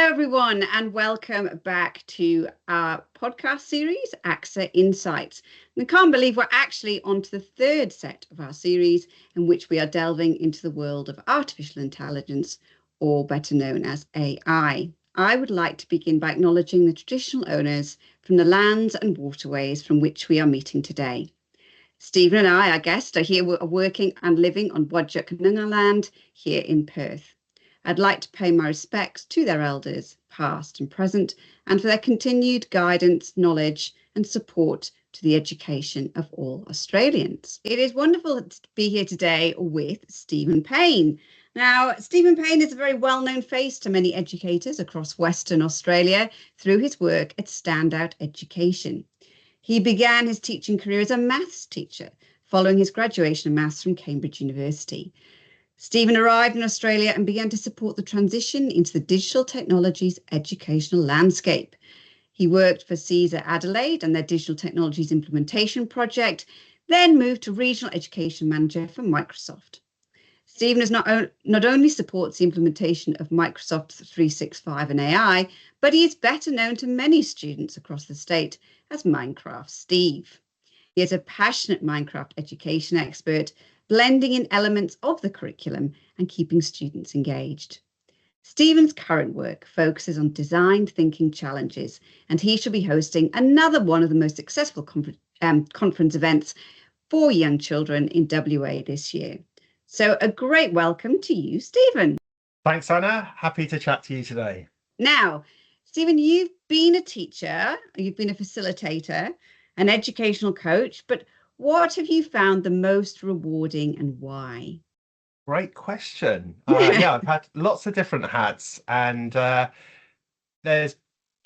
Hello, everyone, and welcome back to our podcast series, ACSA Insights. We can't believe we're actually on to the third set of our series in which we are delving into the world of artificial intelligence, or better known as AI. I would like to begin by acknowledging the traditional owners from the lands and waterways from which we are meeting today. Stephen and I, our guest, are here working and living on Whadjuk Noongar land here in Perth. I'd like to pay my respects to their elders, past and present, and for their continued guidance, knowledge, and support to the education of all Australians. It is wonderful to be here today with Stephen Payne. Now, Stephen Payne is a very well-known face to many educators across Western Australia through his work at Standout Education. He began his teaching career as a maths teacher, following his graduation in maths from Cambridge University. Stephen arrived in Australia and began to support the transition into the digital technologies educational landscape. He worked for ACSA Adelaide and their digital technologies implementation project, then moved to regional education manager for Microsoft. Stephen not only supports the implementation of Microsoft 365 and AI, but he is better known to many students across the state as Minecraft Steve. He is a passionate Minecraft education expert, blending in elements of the curriculum and keeping students engaged. Stephen's current work focuses on design thinking challenges, and he shall be hosting another one of the most successful conference events for young children in WA this year. So a great welcome to you, Stephen. Thanks, Anna. Happy to chat to you today. Now, Stephen, you've been a teacher, you've been a facilitator, an educational coach, but what have you found the most rewarding and why? Great question. Yeah, I've had lots of different hats, and there's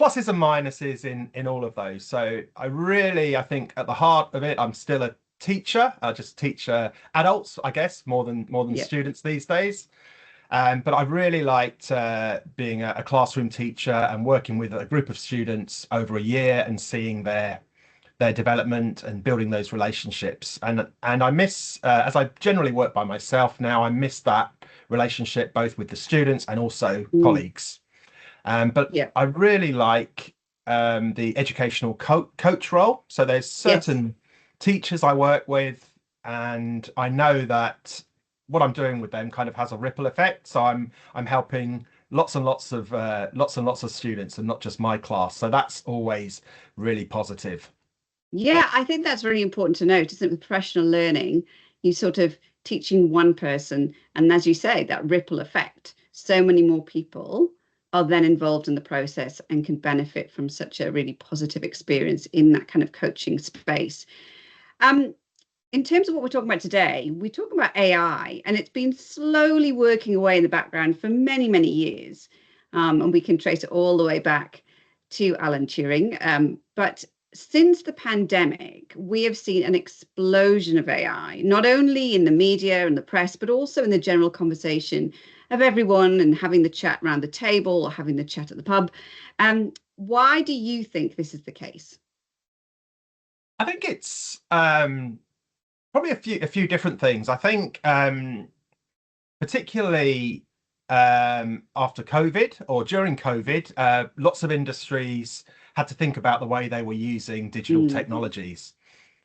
pluses and minuses in all of those. So I think at the heart of it, I'm still a teacher. I just teach adults, I guess, more than students these days. But I really liked being a classroom teacher and working with a group of students over a year and seeing their development and building those relationships. And I miss, as I generally work by myself now, I miss that relationship both with the students and also colleagues. But I really like the educational coach role. So there's certain teachers I work with, and I know that what I'm doing with them kind of has a ripple effect. So I'm helping lots and lots of students, and not just my class. So that's always really positive. Yeah, I think that's really important to note, isn't it? With professional learning, you sort of teaching one person, and as you say, that ripple effect, so many more people are then involved in the process and can benefit from such a really positive experience in that kind of coaching space. In terms of what we're talking about today, we're talking about AI, and it's been slowly working away in the background for many, many years. And we can trace it all the way back to Alan Turing. But since the pandemic, we have seen an explosion of AI, not only in the media and the press, but also in the general conversation of everyone and having the chat around the table or having the chat at the pub. Why do you think this is the case? I think it's probably a few different things. I think particularly after COVID or during COVID, lots of industries had to think about the way they were using digital technologies.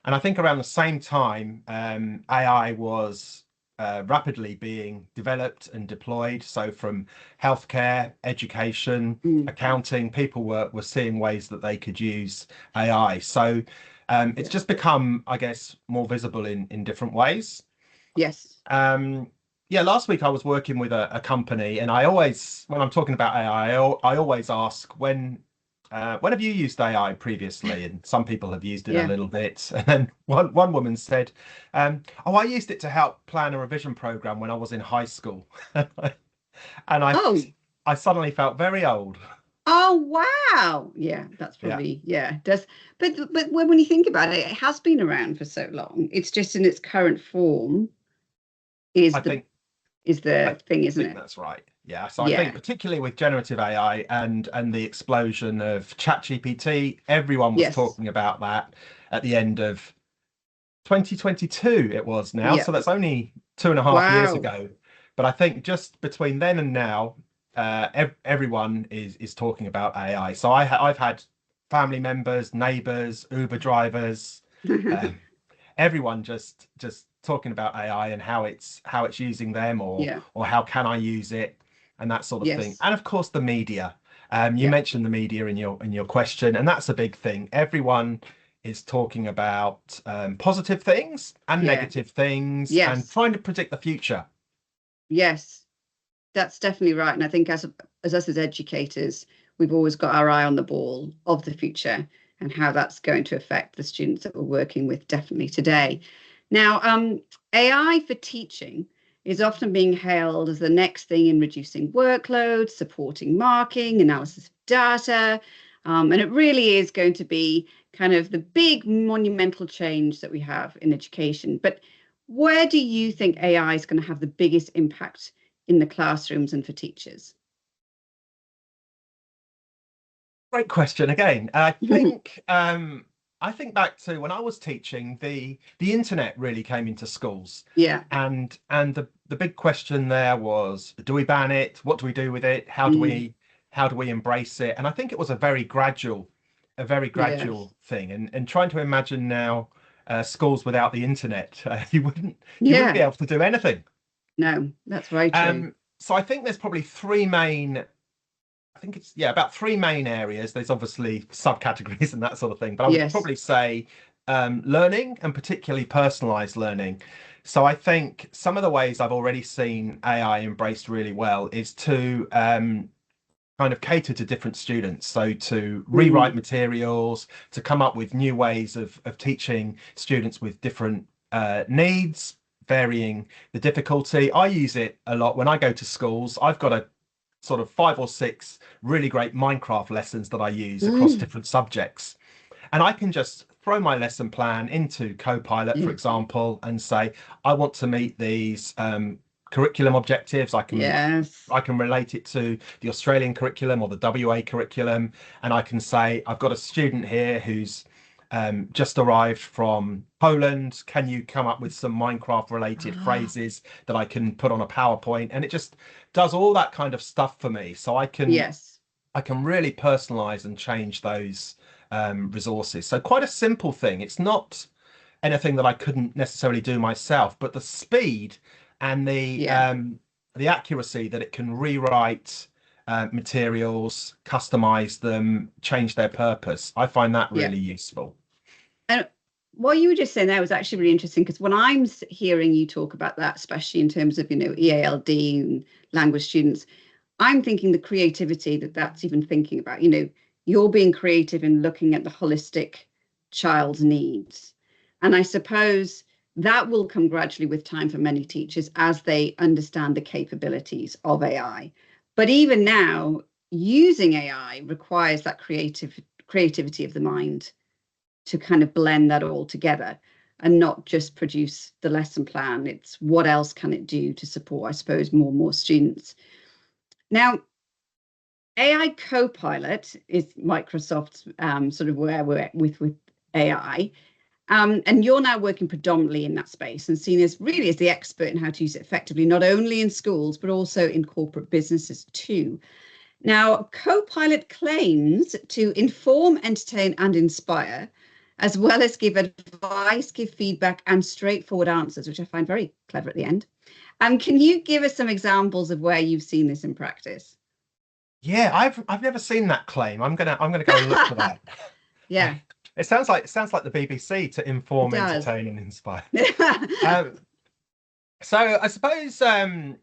And I think around the same time, AI was rapidly being developed and deployed. So from healthcare, education, accounting, people were seeing ways that they could use AI. So it's just become, I guess, more visible in different ways. Yes. Last week I was working with a company, and I always, when I'm talking about AI, I always ask, when have you used AI previously? And some people have used it a little bit. And then one woman said, I used it to help plan a revision program when I was in high school. And I suddenly felt very old. Oh, wow. Yeah, that's probably, does. But when you think about it, it has been around for so long. It's just in its current form is the thing, isn't it? That's right. Yeah. So I think particularly with generative AI and the explosion of ChatGPT, everyone was talking about that at the end of 2022 it was now. So that's only 2.5 years ago. But I think just between then and now, everyone is talking about AI. So I've had family members, neighbors, Uber drivers, um, everyone just talking about AI and how it's using them, Yeah. or how can I use it, and that sort of thing. Yes. And of course the media. You Yeah. mentioned the media in your question, and that's a big thing. Everyone is talking about positive things and Yeah. negative things and Yes. trying to predict the future. Yes. That's definitely right. And I think as us as educators, we've always got our eye on the ball of the future and how that's going to affect the students that we're working with definitely today. Now, AI for teaching is often being hailed as the next thing in reducing workload, supporting marking, analysis of data. And it really is going to be kind of the big monumental change that we have in education. But where do you think AI is going to have the biggest impact in the classrooms and for teachers? Great question again. I think back to when I was teaching, the internet really came into schools, Yeah. and the big question there was, do we ban it? What do we do with it? How do Mm, we embrace it? And I think it was a very yes. gradual thing. And trying to imagine now schools without the internet, you wouldn't be Yeah. able to do anything. No, that's very true. So I think there's probably three main I think it's about three main areas. There's obviously subcategories and that sort of thing, but I would Yes. probably say learning, and particularly personalized learning. So I think some of the ways I've already seen AI embraced really well is to kind of cater to different students. So to rewrite Mm, materials, to come up with new ways of teaching students with different needs, varying the difficulty. I use it a lot when I go to schools. I've got a sort of 5 or 6 really great Minecraft lessons that I use across mm, different subjects. And I can just throw my lesson plan into Copilot, for yeah. example, and say, I want to meet these curriculum objectives. Yes. I can relate it to the Australian curriculum or the WA curriculum, and I can say, I've got a student here who's just arrived from Poland. Can you come up with some Minecraft related Ah, phrases that I can put on a PowerPoint? And it just does all that kind of stuff for me. So yes. I can really personalize and change those resources. So quite a simple thing. It's not anything that I couldn't necessarily do myself, but the speed and Yeah. the accuracy that it can rewrite materials, customize them, change their purpose. I find that Yeah. really useful. And what you were just saying there was actually really interesting because when I'm hearing you talk about that, especially in terms of, EALD and language students, I'm thinking the creativity that's even thinking about, you're being creative in looking at the holistic child's needs. And I suppose that will come gradually with time for many teachers as they understand the capabilities of AI. But even now, using AI requires that creativity of the mind to kind of blend that all together and not just produce the lesson plan. It's what else can it do to support, I suppose, more and more students. Now, AI Copilot is Microsoft's sort of where we're at with AI. And you're now working predominantly in that space and seen as really as the expert in how to use it effectively, not only in schools, but also in corporate businesses too. Now, Copilot claims to inform, entertain, and inspire, as well as give advice, give feedback, and straightforward answers, which I find very clever at the end. Can you give us some examples of where you've seen this in practice? Yeah, I've never seen that claim. I'm gonna go and look for that. Yeah, It sounds like the BBC, to it inform, does. entertain, and inspire. Um, so I suppose I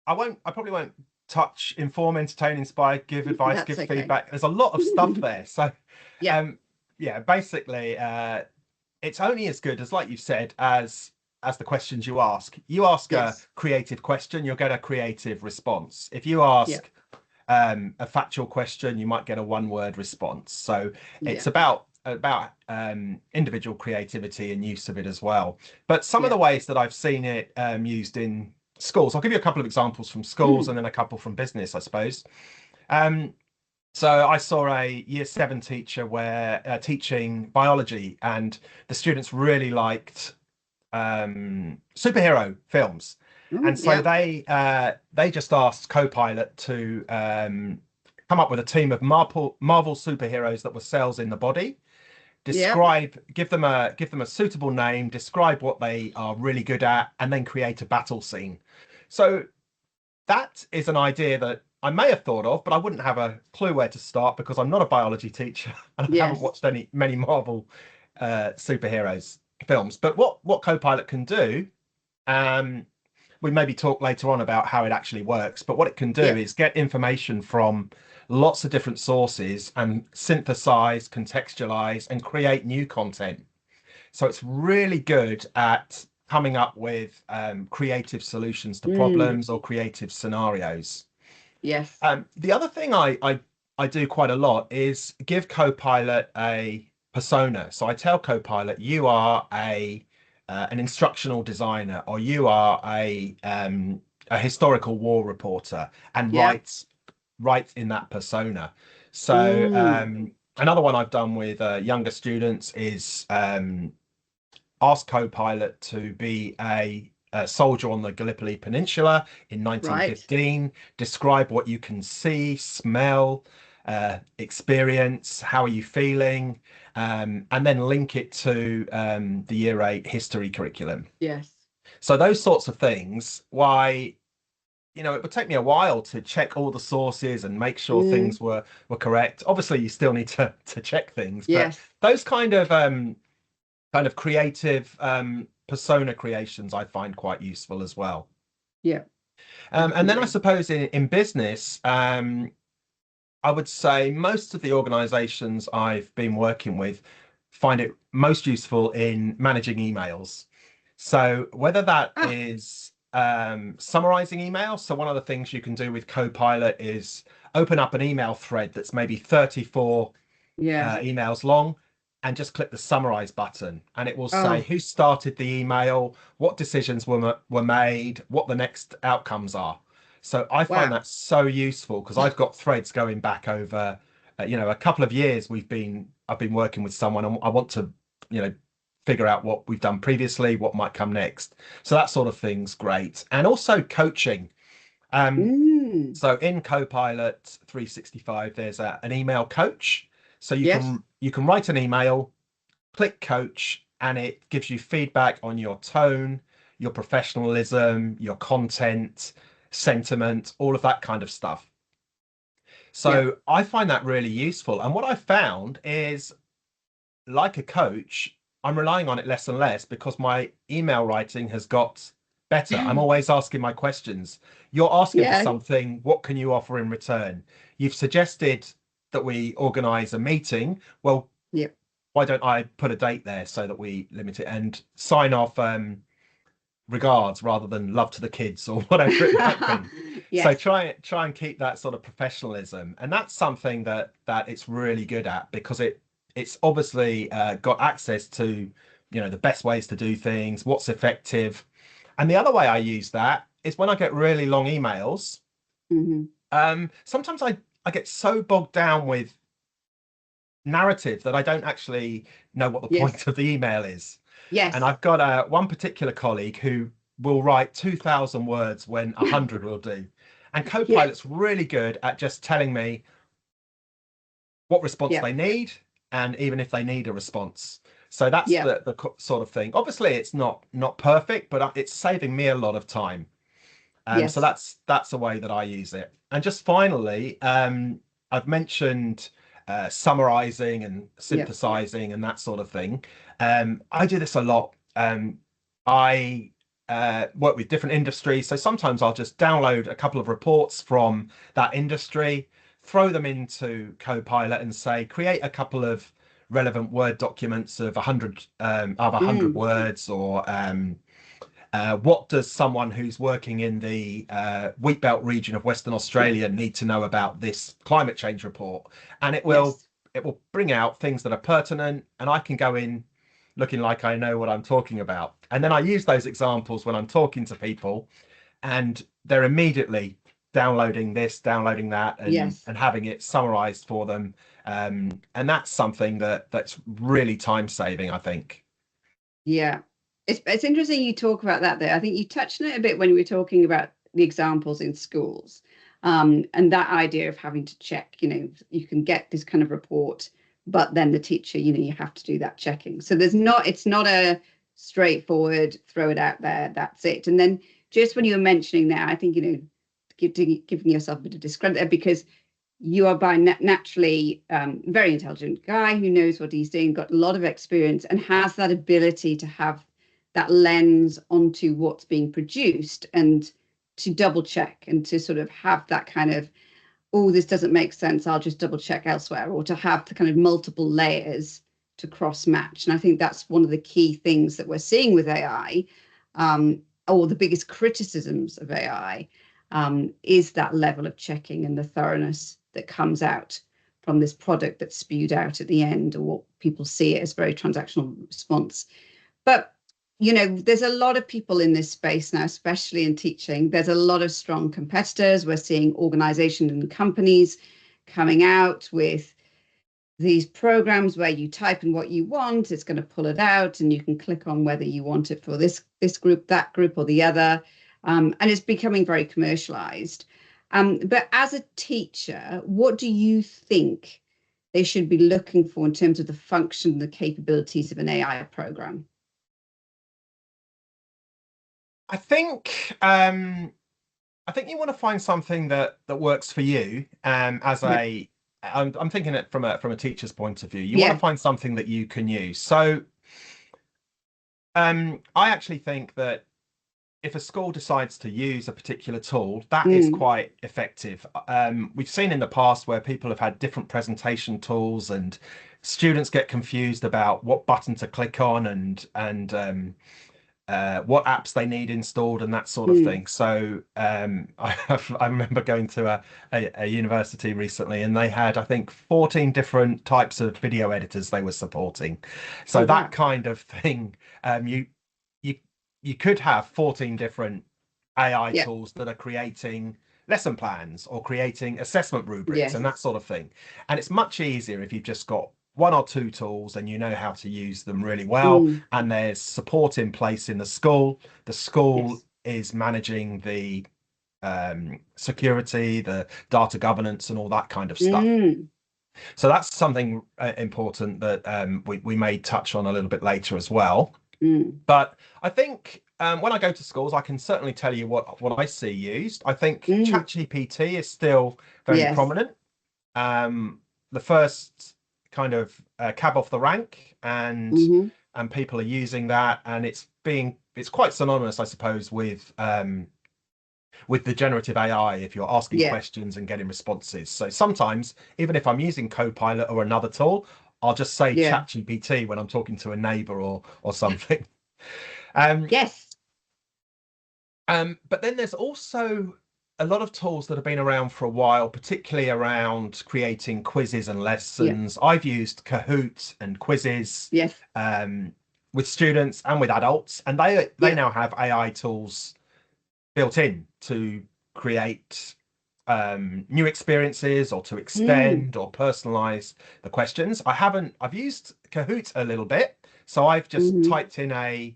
probably won't touch inform, entertain, inspire, give advice, That's give okay. feedback. There's a lot of stuff there. So Yeah, um, yeah, basically it's only as good as, like you said, as the questions you ask. You ask a yes, creative question, you'll get a creative response. If you yeah, ask a factual question, you might get a one-word response. So yeah, it's about individual creativity and use of it as well. But some of yeah. the ways that I've seen it used in schools, I'll give you a couple of examples from schools Mm, and then a couple from business, I suppose. Um, so I saw a year 7 teacher where teaching biology, and the students really liked superhero films. Oh, And so yeah. they just asked Copilot to come up with a team of Marvel superheroes that were cells in the body, Yep. give them a suitable name, describe what they are really good at, and then create a battle scene. So that is an idea that I may have thought of, but I wouldn't have a clue where to start because I'm not a biology teacher and I haven't Yes. watched many Marvel superheroes films. But what Copilot can do, um, we maybe talk later on about how it actually works. But what it can do Yep. is get information from lots of different sources and synthesize, contextualize, and create new content. So it's really good at coming up with creative solutions to Mm, problems or creative scenarios. yes. The other thing I do quite a lot is give Copilot a persona. So I tell Copilot, you are a an instructional designer, or you are a historical war reporter, and Yeah. write in that persona. So Mm, another one I've done with younger students is asked Copilot to be a soldier on the Gallipoli Peninsula in right. 1915, describe what you can see, smell, experience, how are you feeling, and then link it to the Year 8 history curriculum. Yes. So those sorts of things, why, it would take me a while to check all the sources and make sure Mm, things were correct. Obviously, you still need to check things, but yes. those kind of creative persona creations I find quite useful as well. Yeah. And then I Definitely. suppose in business, I would say most of the organizations I've been working with find it most useful in managing emails. So whether that Ah, is summarizing emails, so one of the things you can do with Copilot is open up an email thread that's maybe 34 yeah. emails long and just click the summarize button and it will say Oh, who started the email, what decisions were made, what the next outcomes are. So I find wow. that so useful because I've got threads going back over a couple of years. I've been working with someone and I want to figure out what we've done previously, what might come next. So that sort of thing's great. And also coaching. um Mm, so in Copilot 365, there's an email coach. So yes. you can write an email, click coach, and it gives you feedback on your tone, your professionalism, your content, sentiment, all of that kind of stuff. Yeah. So I find that really useful. And what I found is, like a coach, I'm relying on it less and less because my email writing has got better. I'm always asking my questions. You're asking for Yeah. something, what can you offer in return? You've suggested that we organize a meeting. Well, Yeah. why don't I put a date there so that we limit it and sign off regards rather than love to the kids or whatever it might be. So Yes. try and keep that sort of professionalism, and that's something that it's really good at because it's obviously got access to the best ways to do things, what's effective. And the other way I use that is when I get really long emails. Hmm. Sometimes I get so bogged down with narrative that I don't actually know what the Yes. point of the email is. And Yes. I've got one particular colleague who will write 2,000 words when 100 will do. And Yeah. Copilot's really good at just telling me what response Yeah. they need, and even if they need a response. So that's Yeah. the sort of thing. Obviously, it's not perfect, but it's saving me a lot of time. So Yes. that's a way that I use it. And just finally, I've mentioned summarizing and Yeah. synthesizing and that sort of thing. I do this a lot. I work with different industries, so sometimes I'll just download a couple of reports from that industry, throw them into Copilot, and say create a couple of relevant Word documents of 100 Mm, words, or what does someone who's working in the wheat belt region of Western yeah. Australia need to know about this climate change report? And Yes. it will bring out things that are pertinent, and I can go in looking like I know what I'm talking about. And then I use those examples when I'm talking to people, and they're immediately downloading this, downloading that, Yes. and having it summarized for them. And that's something that's really time saving, I think. Yeah. It's interesting you talk about that there. I think you touched on it a bit when we were talking about the examples in schools, and that idea of having to check. You can get this kind of report, but then the teacher, you have to do that checking. So it's not a straightforward throw it out there, that's it. And then just when you were mentioning that, I think giving yourself a bit of discredit there, because you are by naturally very intelligent guy who knows what he's doing, got a lot of experience, and has that ability to have that lens onto what's being produced and to double check and to sort of have that kind of, oh, this doesn't make sense, I'll just double check elsewhere, or to have the kind of multiple layers to cross match. And I think that's one of the key things that we're seeing with AI, or the biggest criticisms of AI, is that level of checking and the thoroughness that comes out from this product that's spewed out at the end, or what people see it as very transactional response. But there's a lot of people in this space now, especially in teaching. There's a lot of strong competitors. We're seeing organizations and companies coming out with these programs where you type in what you want, it's going to pull it out, and you can click on whether you want it for this group, that group, or the other. And it's becoming very commercialized. But as a teacher, what do you think they should be looking for in terms of the function and the capabilities of an AI program? I think you want to find something that works for you. I'm thinking it from a teacher's point of view. You want to find something that you can use. So I actually think that if a school decides to use a particular tool, that is quite effective. We've seen in the past where people have had different presentation tools, and students get confused about what button to click on and what apps they need installed and that sort of thing. So I remember going to a university recently, and they had, I think, 14 different types of video editors they were supporting. So that kind of thing, you could have 14 different AI tools that are creating lesson plans or creating assessment rubrics and that sort of thing. And it's much easier if you've just got one or two tools and you know how to use them really well, and there's support in place in the school. The school is managing the security, the data governance, and all that kind of stuff. So that's something important that we may touch on a little bit later as well. But I think when I go to schools, I can certainly tell you what I see used. I think ChatGPT is still very prominent. The first kind of cab off the rank, and people are using that, and it's quite synonymous, I suppose, with the generative AI, if you're asking questions and getting responses. So sometimes, even if I'm using Copilot or another tool, I'll just say ChatGPT when I'm talking to a neighbor or something. But then there's also a lot of tools that have been around for a while, particularly around creating quizzes and lessons. I've used Kahoot and quizzes with students and with adults, and they now have AI tools built in to create new experiences, or to extend or personalize the questions. I've used Kahoot a little bit, so I've just typed in a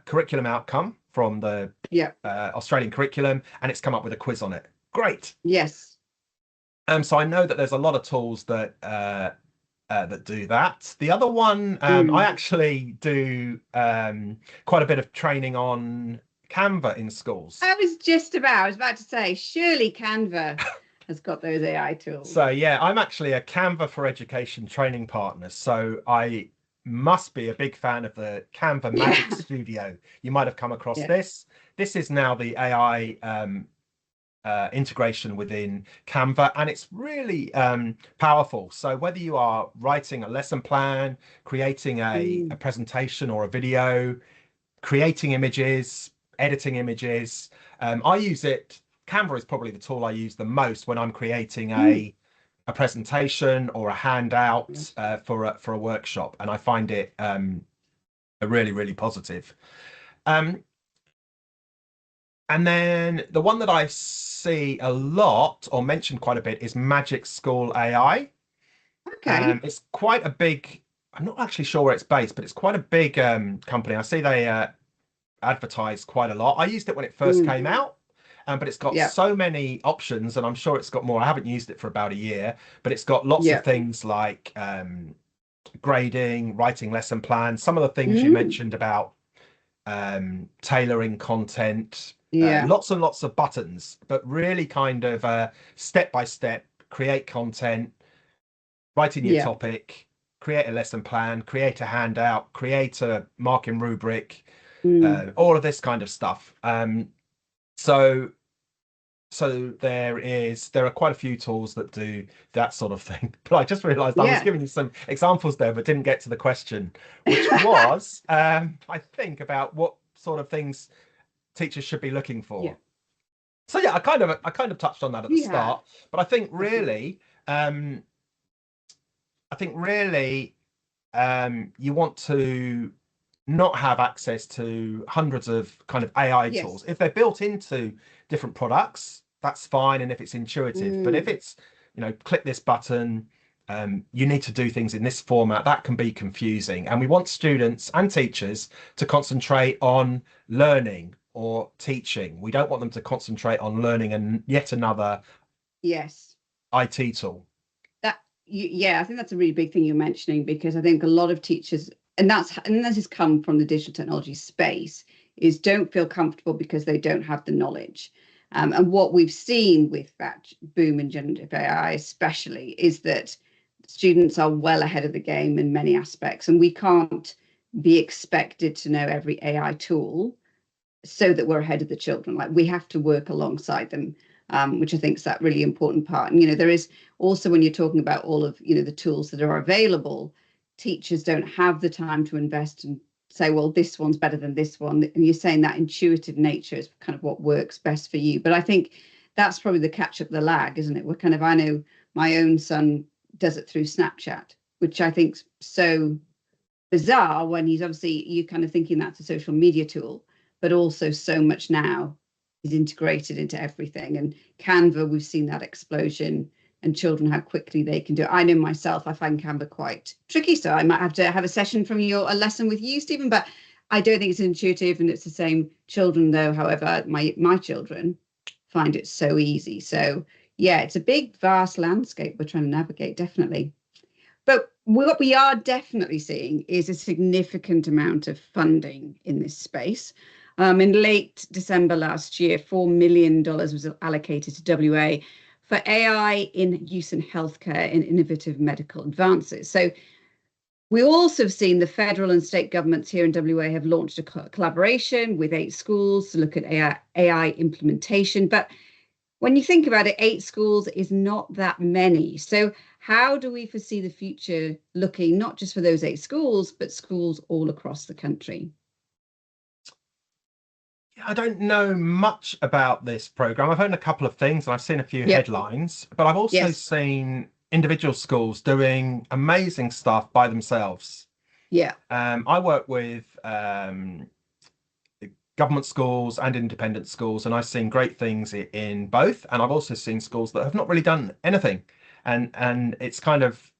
curriculum outcome from the Australian curriculum, and it's come up with a quiz on it. Great. So I know that there's a lot of tools that do that. The other one, I actually do quite a bit of training on Canva in schools. I was about to say, surely Canva has got those AI tools. So I'm actually a Canva for Education training partner. So I must be a big fan of the Canva Magic Studio. You might have come across this. This is now the AI integration within Canva, and it's really powerful. So whether you are writing a lesson plan, creating a presentation or a video, creating images, editing images, I use it. Canva is probably the tool I use the most when I'm creating a presentation or a handout for a workshop, and I find it really, really positive. And then the one that I see a lot, or mentioned quite a bit, is Magic School AI. It's quite a big I'm not actually sure where it's based, but it's quite a big company. I see they advertise quite a lot. I used it when it first came out, but it's got Yeah. so many options, and I'm sure it's got more. I haven't used it for about a year, but it's got lots of Yeah. things like grading, writing lesson plans, some of the things you Mm. mentioned about tailoring content, Yeah. lots and lots of buttons, but really kind of step by step, create content, write in your Yeah. topic, create a lesson plan, create a handout, create a marking rubric, Mm. all of this kind of stuff. So there are quite a few tools that do that sort of thing. But I just realized I was Yeah. giving you some examples there, but didn't get to the question, which was I think about what sort of things teachers should be looking Yeah. for. So yeah, I kind of touched on that at the You have. start, but Definitely. um I think really you want to not have access to hundreds of kind of AI tools. Yes. If they're built into different products, that's fine. And if it's intuitive, but if Mm. it's, click this button, you need to do things in this format, that can be confusing. And we want students and teachers to concentrate on learning or teaching. We don't want them to concentrate on learning and yet another Yes. IT tool. Yeah, I think that's a really big thing you're mentioning, because I think a lot of teachers, and this has come from the digital technology space, is don't feel comfortable because they don't have the knowledge. And what we've seen with that boom in generative AI, especially, is that students are well ahead of the game in many aspects, and we can't be expected to know every AI tool so that we're ahead of the children. Like, we have to work alongside them, which I think is that really important part. And there is also, when you're talking about all of the tools that are available, teachers don't have the time to invest and say, well, this one's better than this one. And you're saying that intuitive nature is kind of what works best for you. But I think that's probably the catch up the lag, isn't it? I know my own son does it through Snapchat, which I think's so bizarre, when he's obviously, you kind of thinking that's a social media tool, but also so much now is integrated into everything. And Canva, we've seen that explosion, and children, how quickly they can do it. I know myself, I find Canva quite tricky, so I might have to have a session from you, a lesson with you, Stephen. But I don't think it's intuitive, and it's the same. Children, though, however, my children find it so easy. So yeah, it's a big, vast landscape we're trying to navigate, definitely. But what we are definitely seeing is a significant amount of funding in this space. In late December last year, $4 million was allocated to WA for AI in use in healthcare and innovative medical advances. So we also have seen the federal and state governments here in WA have launched a collaboration with 8 schools to look at AI implementation. But when you think about it, 8 schools is not that many. So how do we foresee the future looking, not just for those 8 schools, but schools all across the country? Yeah, I don't know much about this program. I've heard a couple of things and I've seen a few Yep. headlines, but I've also Yes. seen individual schools doing amazing stuff by themselves. Yeah. I work with government schools and independent schools, and I've seen great things in both. And I've also seen schools that have not really done anything, and it's kind of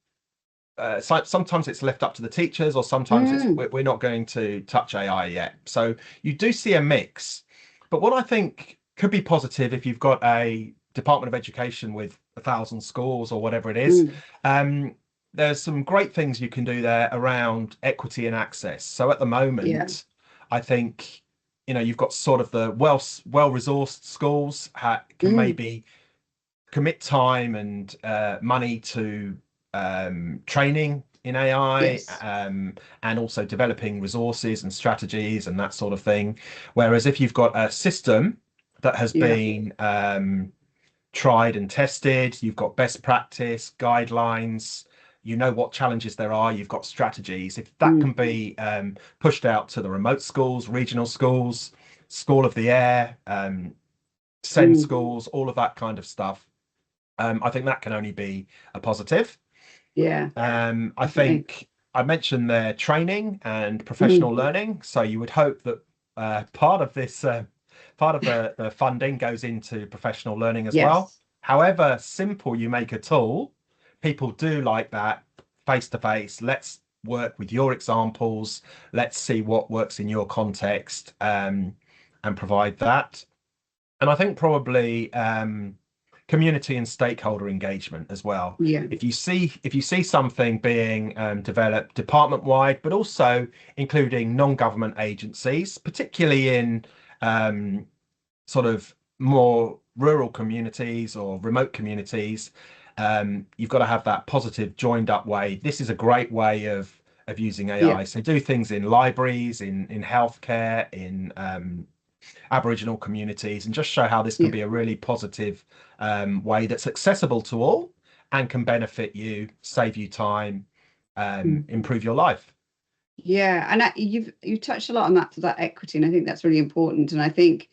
sometimes it's left up to the teachers, or sometimes it's Mm. we're not going to touch AI yet. So you do see a mix. But what I think could be positive, if you've got a Department of Education with 1,000 schools or whatever it is, Mm. um, there's some great things you can do there around equity and access. So at the Yeah. moment, I think you've got sort of the well-resourced schools can Mm. maybe commit time and money to training in AI, Yes. and also developing resources and strategies and that sort of thing. Whereas if you've got a system that has Yeah. been tried and tested, you've got best practice, guidelines, you know what challenges there are, you've got strategies. If that Mm. can be pushed out to the remote schools, regional schools, school of the air, send Mm. schools, all of that kind of stuff, I think that can only be a positive. Yeah. I Definitely. think I mentioned their training and professional Mm. learning. So you would hope that part of this, part of the funding goes into professional learning as well. Yes. However simple you make a tool, people do like that face to face. Let's work with your examples. Let's see what works in your context, and provide that. And I think probably community and stakeholder engagement as well. Yeah. If you see something being developed department wide, but also including non-government agencies, particularly in sort of more rural communities or remote communities, you've got to have that positive joined up way. This is a great way of using AI. Yeah. So do things in libraries, in healthcare, in Aboriginal communities, and just show how this can Yeah. be a really positive way that's accessible to all and can benefit you, save you time, improve your life. Yeah, and you've touched a lot on that equity, and I think that's really important. And I think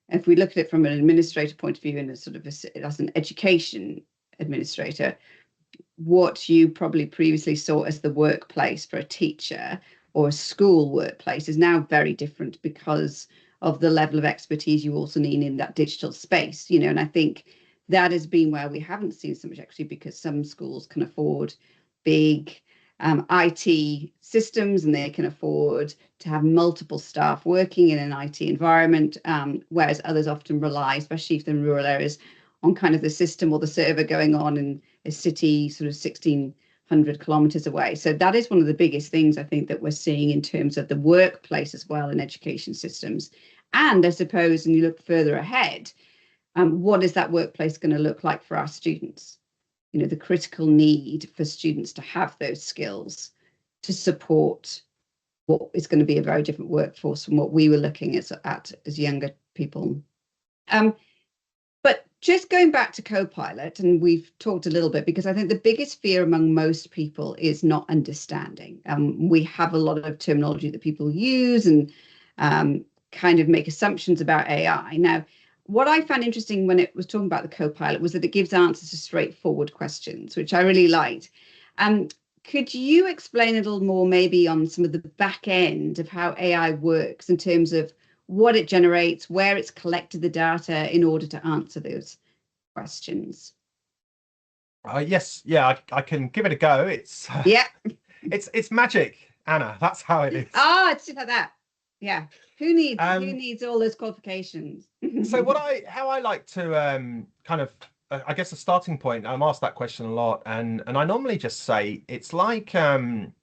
if we look at it from an administrator point of view, and as sort of as an education administrator, what you probably previously saw as the workplace for a teacher or a school workplace is now very different because of the level of expertise you also need in that digital space, you know. And I think that has been where we haven't seen so much equity, because some schools can afford big IT systems, and they can afford to have multiple staff working in an IT environment, whereas others often rely, especially if they're in rural areas, on kind of the system or the server going on in a city sort of 1,600 kilometers away. So that is one of the biggest things I think that we're seeing in terms of the workplace as well in education systems. And I suppose, and you look further ahead, what is that workplace going to look like for our students? You know, the critical need for students to have those skills to support what is going to be a very different workforce from what we were looking at as younger people. But just going back to Copilot, and we've talked a little bit, because I think the biggest fear among most people is not understanding. We have a lot of terminology that people use and kind of make assumptions about AI. Now, what I found interesting when it was talking about the Copilot was that it gives answers to straightforward questions, which I really liked. Could you explain a little more maybe on some of the back end of how AI works in terms of what it generates, where it's collected the data in order to answer those questions? Yes, yeah, I can give it a go. It's Yeah. it's magic, Anna. That's how it is. Oh, it's just like that. Yeah. Who needs all those qualifications? So how I like to kind of I guess a starting point. I'm asked that question a lot, and I normally just say it's like doing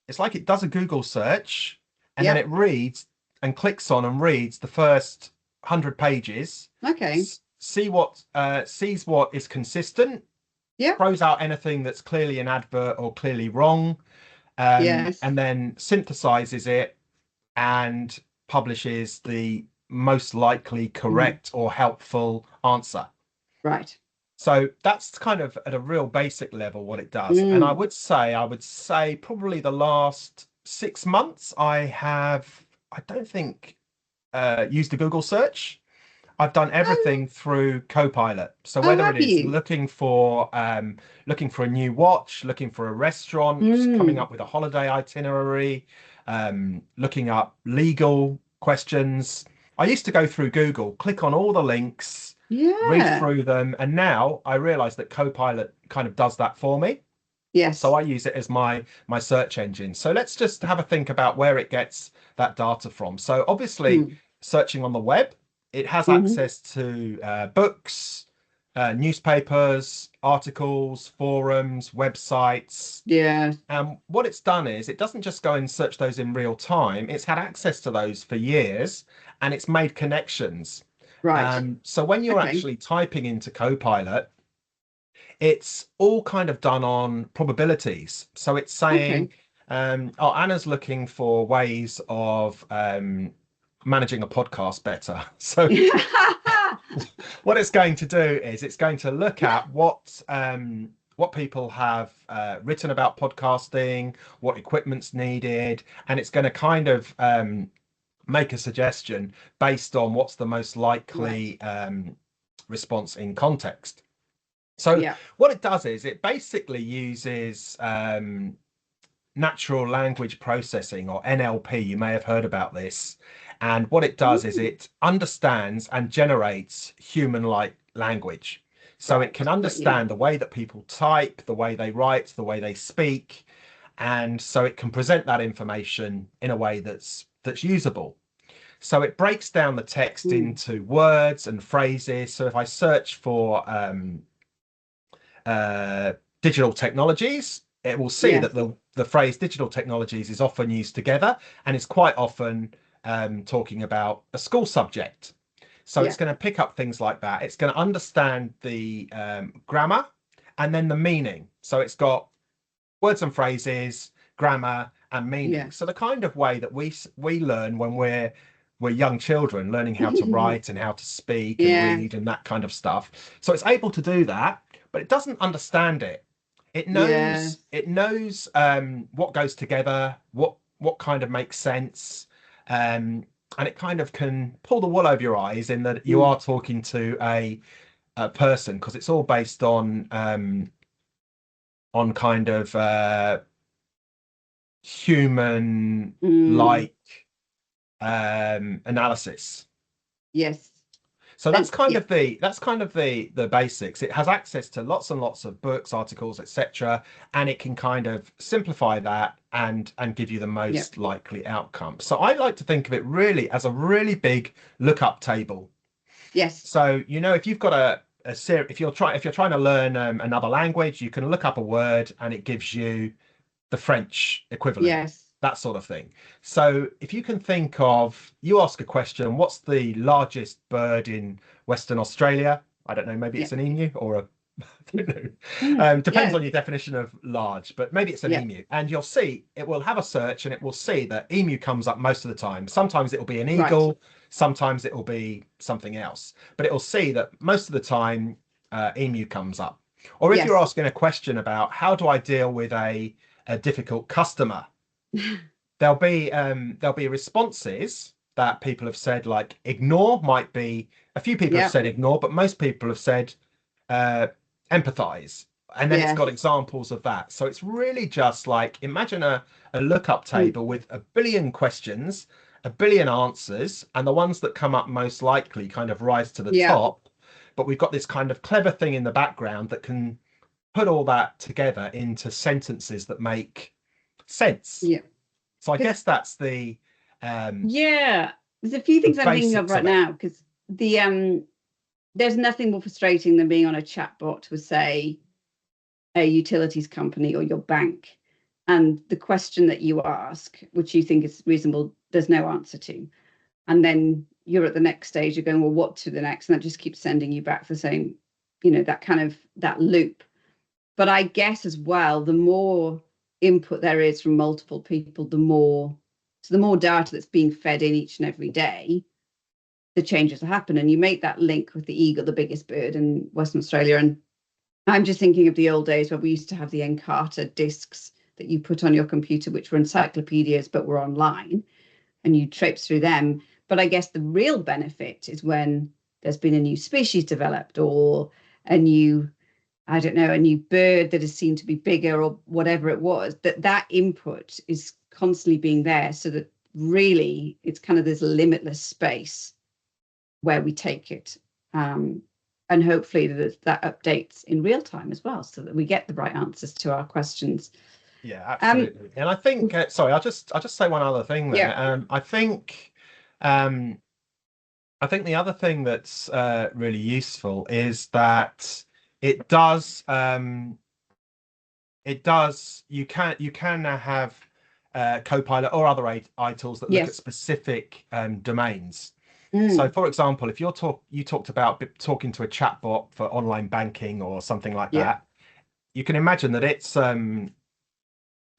it's like it does a Google search, and then Yeah. it reads and clicks on and reads the first 100 pages, Okay. sees what is consistent, Yeah. throws out anything that's clearly an advert or clearly wrong, Yes. and then synthesizes it and publishes the most likely correct or helpful answer. Right. So that's kind of at a real basic level what it does. And I Mm. would say probably the last 6 months I don't think used a Google search. I've done Oh, everything through Copilot. So oh, whether it have is you? looking for a new watch, looking for a restaurant, coming Mm. up with a holiday itinerary, looking up legal questions. I used to go through Google, click on all the links, read Yeah. through them, and now I realize that Copilot kind of does that for me. So Yes. I use it as my search engine. So let's just have a think about where it gets that data from. So obviously, Mm. searching on the web, it has Hmm. access to books, newspapers, articles, forums, websites. Yeah. And what it's done is it doesn't just go and search those in real time. It's had access to those for years, and it's made connections. Right. So when you're Okay. actually typing into Copilot, it's all kind of done on probabilities. So it's Okay. saying, oh, Anna's looking for ways of managing a podcast better. So what it's going to do is it's going to look at what people have written about podcasting, what equipment's needed, and it's going to kind of make a suggestion based on what's the most Right. likely response in context. So Yeah. what it does is it basically uses natural language processing, or NLP. You may have heard about this. And what it does is Mm. it understands and generates human-like language. So it Right. can Got you. understand the way that people type, the way they write, the way they speak. and so it can present that information in a way that's usable. So it breaks down the text into words and phrases. So if I search for digital technologies, it will see that the phrase digital technologies is often used together, and it's quite often talking about a school subject. So it's going to pick up things like that. It's going to understand the grammar and then the meaning. So it's got words and phrases, grammar and meaning. So the kind of way that we learn when we're young children, learning how to write and how to speak and read and that kind of stuff. So it's able to do that, but it doesn't understand it. It knows what goes together, what kind of makes sense, and it kind of can pull the wool over your eyes in that you are talking to a person, because it's all based on kind of human like analysis. Yes. So that's kind of the basics. It has access to lots and lots of books, articles, etc., and it can kind of simplify that and give you the most likely outcome. So I like to think of it really as a really big lookup table. Yes. So if you've got if you're trying to learn another language, you can look up a word and it gives you the French equivalent, that sort of thing. So if you can think of, you ask a question, what's the largest bird in Western Australia? I don't know, maybe it's an emu or a, I don't know. Depends on your definition of large, but maybe it's an emu. And you'll see, it will have a search and it will see that emu comes up most of the time. Sometimes it will be an eagle, sometimes it will be something else, but it will see that most of the time emu comes up. Or if you're asking a question about how do I deal with a difficult customer, there'll be responses that people have said, like ignore might be, a few people have said ignore, but most people have said empathize, and then it's got examples of that. So it's really just like, imagine a lookup table with a billion questions, a billion answers, and the ones that come up most likely kind of rise to the top, but we've got this kind of clever thing in the background that can put all that together into sentences that make sense. So I guess that's the there's a few things I'm thinking of right now, because there's nothing more frustrating than being on a chatbot with, say, a utilities company or your bank, and the question that you ask, which you think is reasonable, there's no answer to, and then you're at the next stage, you're going, well, what to the next, and that just keeps sending you back for the same, that kind of that loop. But I guess as well, the more input there is from multiple people, the more data that's being fed in each and every day, the changes will happen. And you make that link with the eagle, the biggest bird in Western Australia. And I'm just thinking of the old days where we used to have the Encarta discs that you put on your computer, which were encyclopedias, but were online, and you traipse through them. But I guess the real benefit is when there's been a new species developed, or a new bird that is seen to be bigger, or whatever it was, that input is constantly being there, so that really it's kind of this limitless space where we take it. And hopefully that updates in real time as well, so that we get the right answers to our questions. Yeah, absolutely. And I think, sorry, I'll just say one other thing there. I think the other thing that's really useful is that you can have Copilot or other AI tools that look at specific domains. So for example, if you talked about talking to a chatbot for online banking or something like that, you can imagine that its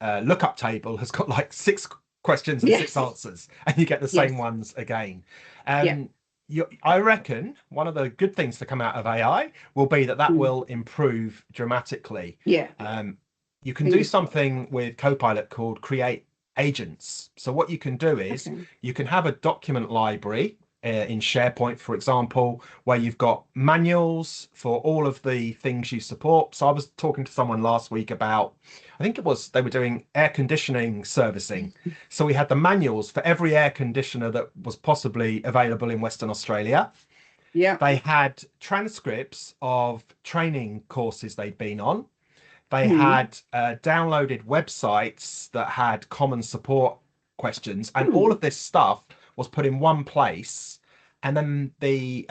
lookup table has got like 6 questions and 6 answers, and you get the same ones again. I reckon one of the good things to come out of AI will be that will improve dramatically. You can do something with Copilot called create agents. So what you can do is you can have a document library in SharePoint, for example, where you've got manuals for all of the things you support. So I was talking to someone last week about, I think it was, they were doing air conditioning servicing. So we had the manuals for every air conditioner that was possibly available in Western Australia. They had transcripts of training courses they'd been on. they had downloaded websites that had common support questions, and all of this stuff was put in one place. And then the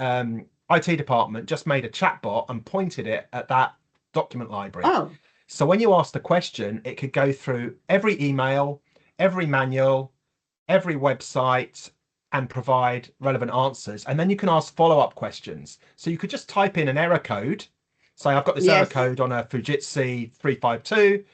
IT department just made a chatbot and pointed it at that document library. Oh, So when you asked a question, it could go through every email, every manual, every website, and provide relevant answers. And then you can ask follow-up questions. So you could just type in an error code. Say, I've got this error code on a Fujitsu 352,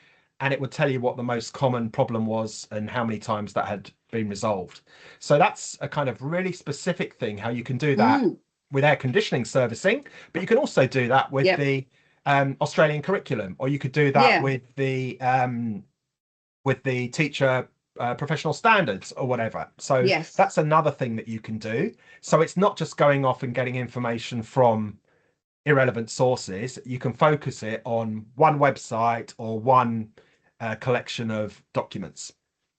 and it would tell you what the most common problem was and how many times that had been resolved. So that's a kind of really specific thing, how you can do that with air conditioning servicing, but you can also do that with the Australian curriculum, or you could do that with the teacher professional standards or whatever. So that's another thing that you can do. So it's not just going off and getting information from irrelevant sources. You can focus it on one website or one collection of documents.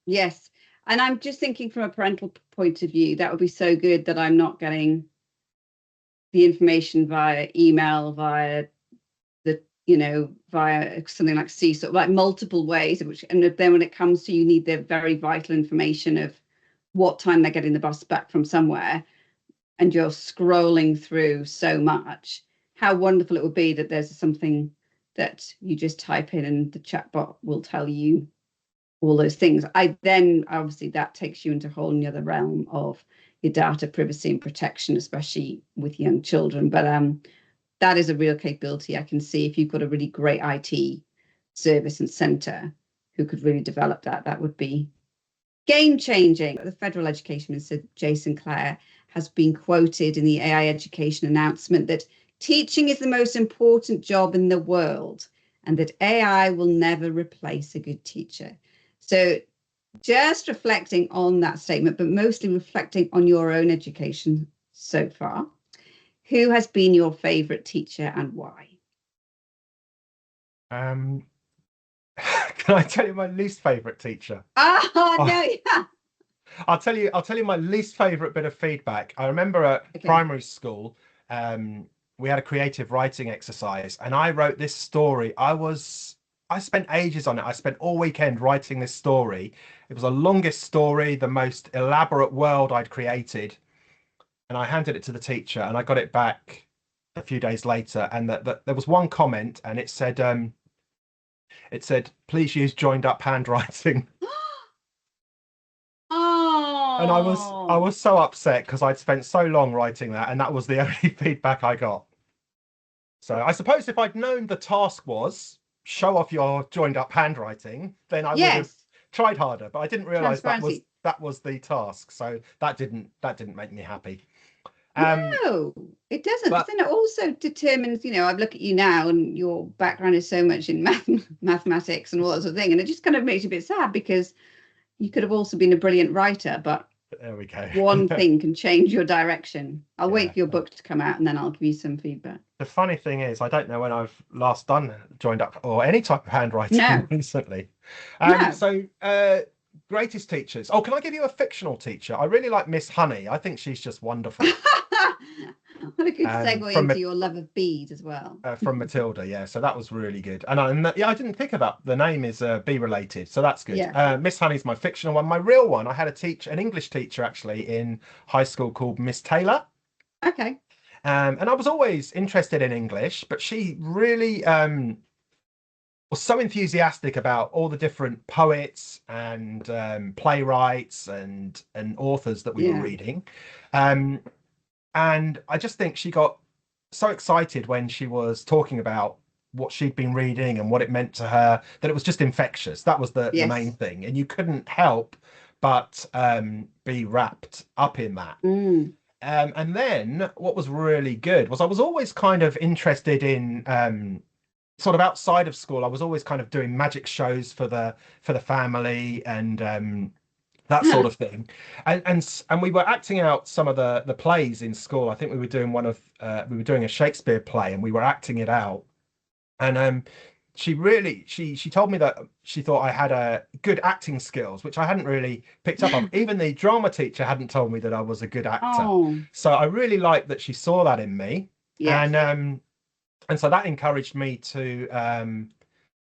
Yes. And I'm just thinking from a parental point of view, that would be so good that I'm not getting the information via email, via via something like CSOR, like multiple ways, and then when it comes to, you need the very vital information of what time they're getting the bus back from somewhere, and you're scrolling through so much, how wonderful it would be that there's something that you just type in and the chatbot will tell you all those things. Obviously that takes you into a whole other realm of your data privacy and protection, especially with young children. But that is a real capability. I can see if you've got a really great IT service and centre who could really develop that, that would be game changing. The Federal Education Minister, Jason Clare, has been quoted in the AI education announcement that teaching is the most important job in the world and that AI will never replace a good teacher. So just reflecting on that statement, but mostly reflecting on your own education so far. Who has been your favourite teacher and why? Can I tell you my least favourite teacher? No, yeah. I'll tell you my least favourite bit of feedback. I remember at primary school, we had a creative writing exercise, and I wrote this story. I spent ages on it. I spent all weekend writing this story. It was the longest story, the most elaborate world I'd created. And I handed it to the teacher, and I got it back a few days later, and that there was one comment, and it said, please use joined up handwriting. Oh. And I was so upset because I'd spent so long writing that, and that was the only feedback I got. So I suppose if I'd known the task was show off your joined up handwriting, then I would have tried harder, but I didn't realize that was the task. So that didn't make me happy. No, it doesn't. But then it also determines, I look at you now and your background is so much in mathematics and all that sort of thing. And it just kind of makes you a bit sad because you could have also been a brilliant writer, but there we go. One thing can change your direction. I'll wait for your book to come out and then I'll give you some feedback. The funny thing is, I don't know when I've last done joined up or any type of handwriting recently. So greatest teachers. Oh, can I give you a fictional teacher? I really like Miss Honey. I think she's just wonderful. What a good segue into your love of bees as well. From Matilda, yeah. So that was really good. And I didn't think of that. The name is bee related, so that's good. Yeah. Miss Honey's my fictional one. My real one, I had an English teacher actually in high school called Miss Taylor. Okay. And I was always interested in English, but she really was so enthusiastic about all the different poets and playwrights and authors that we were reading. And I just think she got so excited when she was talking about what she'd been reading and what it meant to her, that it was just infectious. That was the main thing. And you couldn't help but be wrapped up in that. And then what was really good was I was always kind of interested in sort of outside of school. I was always kind of doing magic shows for the family and that sort of thing, and we were acting out some of the plays in school. I think we were doing we were doing a Shakespeare play, and we were acting it out. And she told me that she thought I had a good acting skills, which I hadn't really picked up on. Even the drama teacher hadn't told me that I was a good actor. So I really liked that she saw that in me, and so that encouraged me to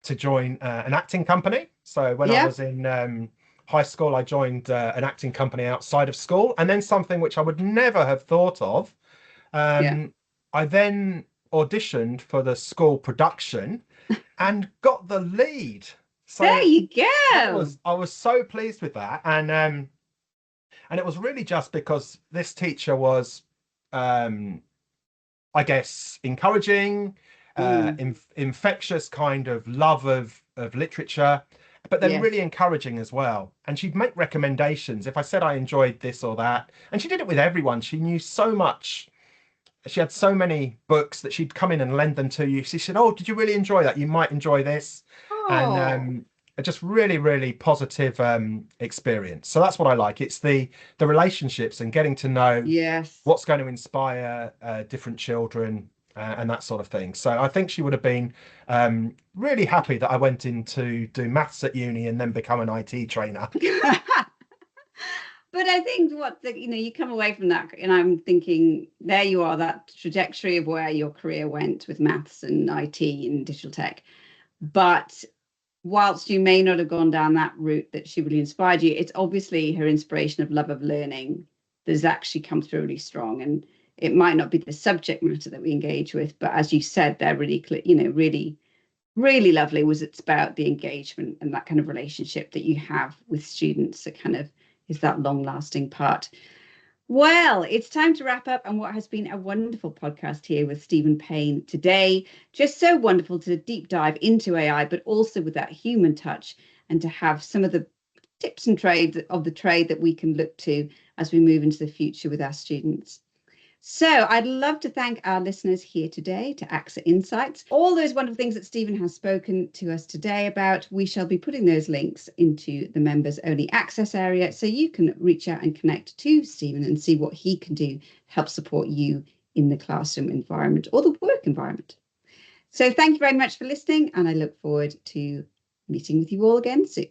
to join an acting company. So when I was in high school, I joined an acting company outside of school, and then something which I would never have thought of. I then auditioned for the school production and got the lead. So there you go. I was so pleased with that, and it was really just because this teacher was, I guess, encouraging, infectious kind of love of literature, but then really encouraging as well. And she'd make recommendations if I said I enjoyed this or that, and she did it with everyone. She knew so much. She had so many books that she'd come in and lend them to you. She said, "Oh, did you really enjoy that? You might enjoy this." And just really, really positive experience. So that's what I like. It's the relationships and getting to know what's going to inspire different children and that sort of thing. So I think she would have been really happy that I went in to do maths at uni and then become an IT trainer. But I think you come away from that, and I'm thinking, there you are, that trajectory of where your career went with maths and IT and digital tech. But whilst you may not have gone down that route that she really inspired you, it's obviously her inspiration of love of learning that has actually come through really strong. And it might not be the subject matter that we engage with, but as you said, they're really, really, really lovely. It's about the engagement and that kind of relationship that you have with students that kind of is that long-lasting part. Well, it's time to wrap up, and what has been a wonderful podcast here with Stephen Payne today. Just so wonderful to deep dive into AI, but also with that human touch, and to have some of the tips and trades of the trade that we can look to as we move into the future with our students. So I'd love to thank our listeners here today to ACSA Insights. All those wonderful things that Stephen has spoken to us today about, we shall be putting those links into the members only access area, so you can reach out and connect to Stephen and see what he can do to help support you in the classroom environment or the work environment. So thank you very much for listening, and I look forward to meeting with you all again soon.